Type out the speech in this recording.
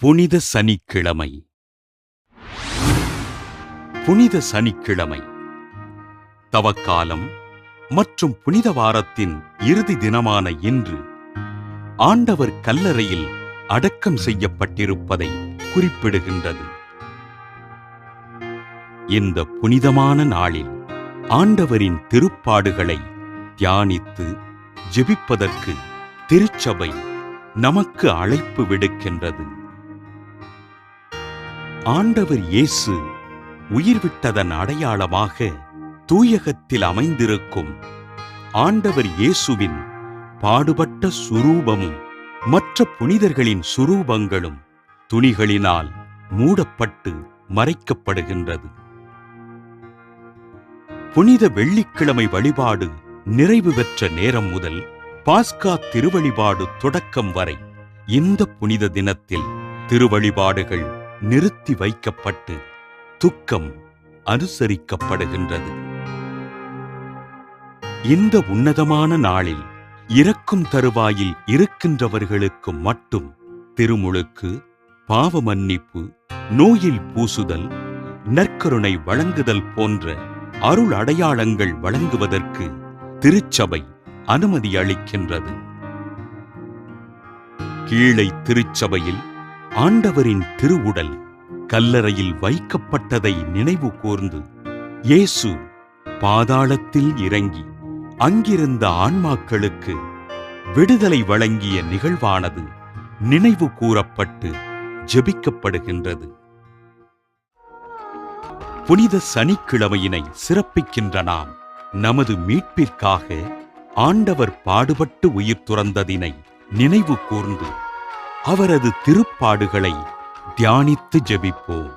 புனித சனிக்கிழமை. புனித சனிக்கிழமை தவக்காலம் மற்றும் புனித வாரத்தின் இறுதி தினமான இன்று ஆண்டவர் கல்லறையில் அடக்கம் செய்யப்பட்டிருப்பதை குறிப்பிடுகின்றது. இந்த புனிதமான நாளில் ஆண்டவரின் திருப்பாடுகளை தியானித்து ஜெபிப்பதற்கு திருச்சபை நமக்கு அழைப்பு விடுக்கின்றது. ஆண்டவர் இயேசு உயிர்விட்டதன் அடையாளமாக தூயகத்தில் அமைந்திருக்கும் ஆண்டவர் இயேசுவின் பாடுபட்ட சுரூபமும் மற்ற புனிதர்களின் சுரூபங்களும் துணிகளினால் மூடப்பட்டு மறைக்கப்படுகின்றது. புனித வெள்ளிக்கிழமை வழிபாடு நிறைவு பெற்ற நேரம் முதல் பாஸ்கா திருவழிபாடு தொடக்கம் வரை இந்த புனித தினத்தில் திருவழிபாடுகள் நிறுத்தி வைக்கப்பட்டு துக்கம் அனுசரிக்கப்படுகின்றது. இந்த உன்னதமான நாளில் இறக்கும் தருவாயில் இருக்கின்றவர்களுக்கு மட்டும் திருமுழுக்கு, பாவ மன்னிப்பு, நோயில் பூசுதல், நற்கருணை வழங்குதல் போன்ற அருள் அடையாளங்கள் வழங்குவதற்கு திருச்சபை அனுமதி அளிக்கின்றது. கீழை திருச்சபையில் ஆண்டவரின் திருவுடல் கல்லறையில் வைக்கப்பட்டதை நினைவு கூர்ந்து இயேசு பாதாளத்தில் இறங்கி அங்கிருந்த ஆன்மாக்களுக்கு விடுதலை வழங்கிய நிகழ்வானது நினைவு கூறப்பட்டு ஜெபிக்கப்படுகின்றது. புனித சனிக்கிழமையினை சிறப்பிக்கின்ற நாம் நமது மீட்பிற்காக ஆண்டவர் பாடுபட்டு உயிர் துறந்ததினை நினைவு கூர்ந்து அவரது திருப்பாடுகளை தியானித்து ஜெபிப்போம்.